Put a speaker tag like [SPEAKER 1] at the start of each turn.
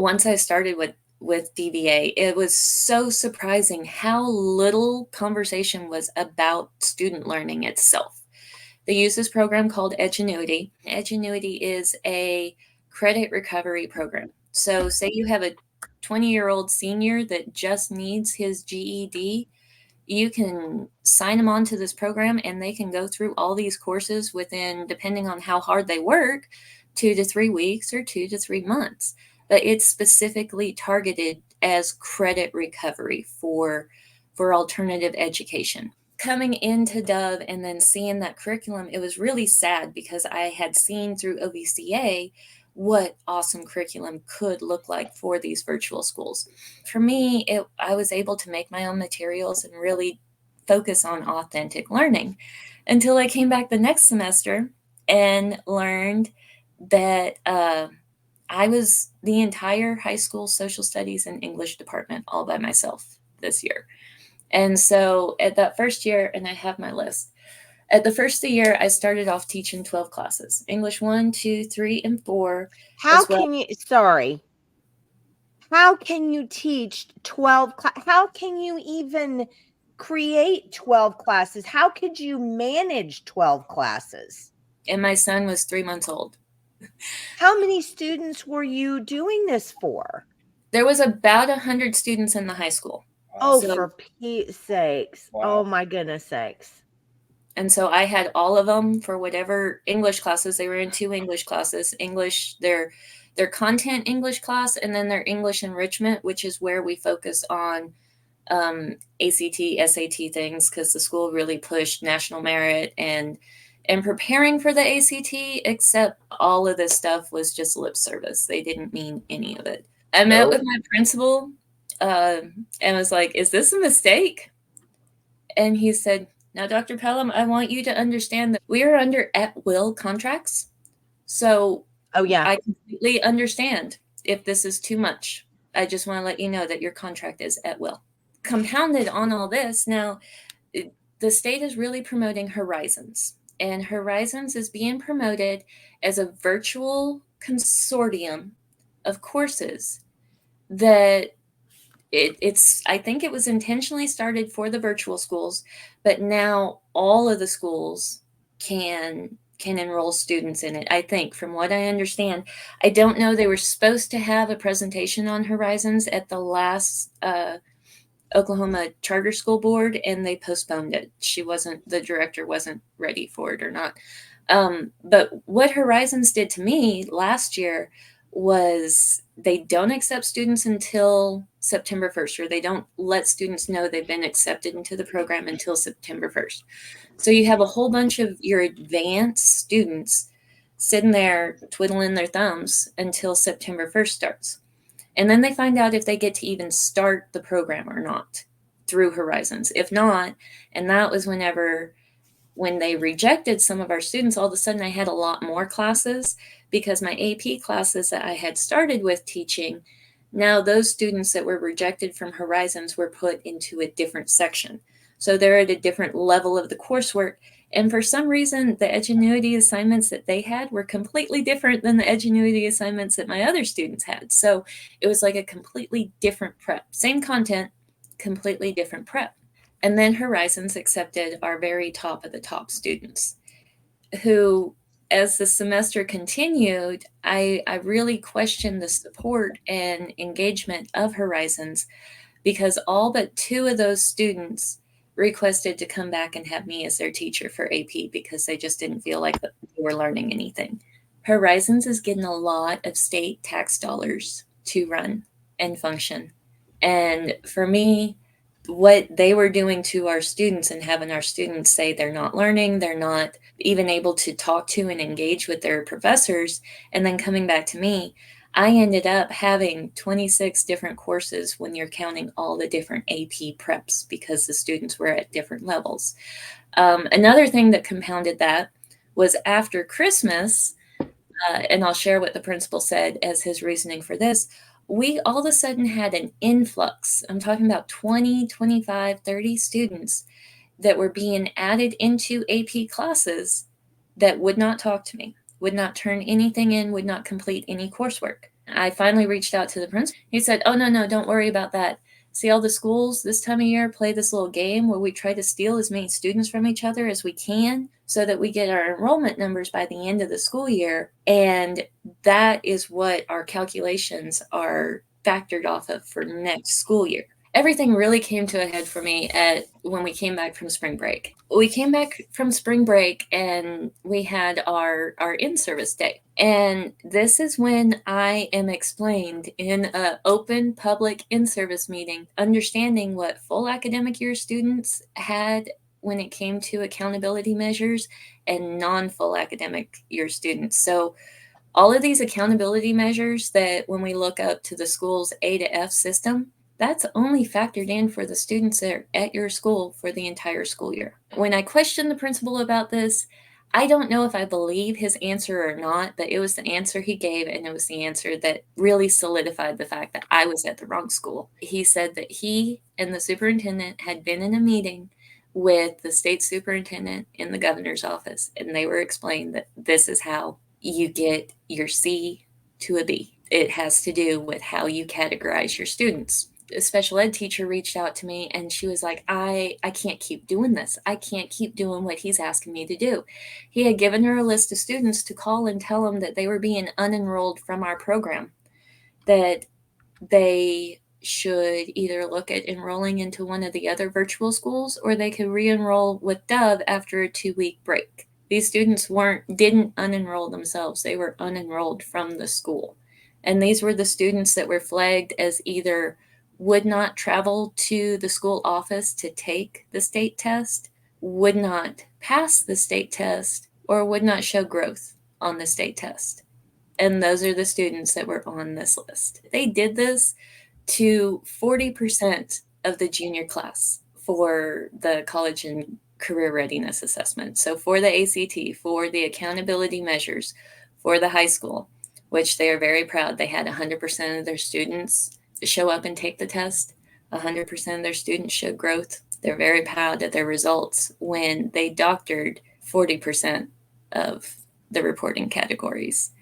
[SPEAKER 1] once I started with DVA, it was so surprising how little conversation was about student learning itself. They use this program called Edgenuity. Edgenuity is a credit recovery program. So say you have a 20-year-old senior that just needs his GED, you can sign them onto this program and they can go through all these courses within, depending on how hard they work, 2 to 3 weeks or 2 to 3 months. But it's specifically targeted as credit recovery for alternative education. Coming into DOVE and then seeing that curriculum, it was really sad because I had seen through OVCA what awesome curriculum could look like for these virtual schools. For me, I was able to make my own materials and really focus on authentic learning until I came back the next semester and learned that I was the entire high school social studies and English department all by myself this year. And so at that first year, and I have my list, at the first of the year, I started off teaching 12 classes, English 1, 2, 3, and 4.
[SPEAKER 2] How can you teach 12 how can you even create 12 classes? How could you manage 12 classes?
[SPEAKER 1] And my son was 3 months old.
[SPEAKER 2] How many students were you doing this for?
[SPEAKER 1] There was about 100 students in the high school.
[SPEAKER 2] Oh, so, for Pete's sakes. Wow. Oh my goodness sakes.
[SPEAKER 1] And so I had all of them for whatever English classes. They were in 2 English classes, English, their content English class, and then their English enrichment, which is where we focus on ACT, SAT things, because the school really pushed national merit and preparing for the ACT, except all of this stuff was just lip service. They didn't mean any of it. I met with my principal and was like, is this a mistake? And he said, now, Dr. Pellam, I want you to understand that we are under at-will contracts. So I completely understand if this is too much. I just want to let you know that your contract is at will. Compounded on all this, now, the state is really promoting Horizons. And Horizons is being promoted as a virtual consortium of courses that I think it was intentionally started for the virtual schools, but now all of the schools can enroll students in it. I think, from what I understand, I don't know, they were supposed to have a presentation on Horizons at the last Oklahoma Charter School Board, and they postponed it. The director wasn't ready for it or not. But what Horizons did to me last year was they don't accept students until September 1st, or they don't let students know they've been accepted into the program until September 1st. So you have a whole bunch of your advanced students sitting there twiddling their thumbs until September 1st starts. And then they find out if they get to even start the program or not through Horizons. If not, and that was when they rejected some of our students, all of a sudden I had a lot more classes because my AP classes that I had started with teaching, now those students that were rejected from Horizons were put into a different section. So they're at a different level of the coursework. And for some reason, the Edgenuity assignments that they had were completely different than the Edgenuity assignments that my other students had. So it was like a completely different prep. Same content, completely different prep. And then Horizons accepted our very top of the top students who, as the semester continued, I really questioned the support and engagement of Horizons because all but 2 of those students requested to come back and have me as their teacher for AP because they just didn't feel like they were learning anything. Horizons is getting a lot of state tax dollars to run and function. And for me, what they were doing to our students and having our students say they're not learning, they're not even able to talk to and engage with their professors, and then coming back to me, I ended up having 26 different courses when you're counting all the different AP preps because the students were at different levels. Another thing that compounded that was after Christmas, and I'll share what the principal said as his reasoning for this, we all of a sudden had an influx. I'm talking about 20, 25, 30 students that were being added into AP classes that would not talk to me, would not turn anything in, would not complete any coursework. I finally reached out to the principal. He said, "Oh, no, don't worry about that. See, all the schools this time of year play this little game where we try to steal as many students from each other as we can so that we get our enrollment numbers by the end of the school year. And that is what our calculations are factored off of for next school year." Everything really came to a head for me when we came back from spring break. We came back from spring break and we had our in-service day. And this is when I am explained in an open public in-service meeting, understanding what full academic year students had when it came to accountability measures and non-full academic year students. So all of these accountability measures that when we look up to the school's A to F system, that's only factored in for the students that are at your school for the entire school year. When I questioned the principal about this, I don't know if I believe his answer or not, but it was the answer he gave, and it was the answer that really solidified the fact that I was at the wrong school. He said that he and the superintendent had been in a meeting with the state superintendent in the governor's office, and they were explained that this is how you get your C to a B. It has to do with how you categorize your students. A special ed teacher reached out to me and she was like, I can't keep doing this. I can't keep doing what he's asking me to do. He had given her a list of students to call and tell them that they were being unenrolled from our program, that they should either look at enrolling into one of the other virtual schools or they could re-enroll with DOVE after a 2-week break. These students didn't unenroll themselves. They were unenrolled from the school. And these were the students that were flagged as either would not travel to the school office to take the state test, would not pass the state test, or would not show growth on the state test. And those are the students that were on this list. They did this to 40% of the junior class for the college and career readiness assessment. So for the ACT, for the accountability measures, for the high school, which they are very proud, they had 100% of their students show up and take the test. 100% of their students showed growth. They're very proud of their results when they doctored 40% of the reporting categories.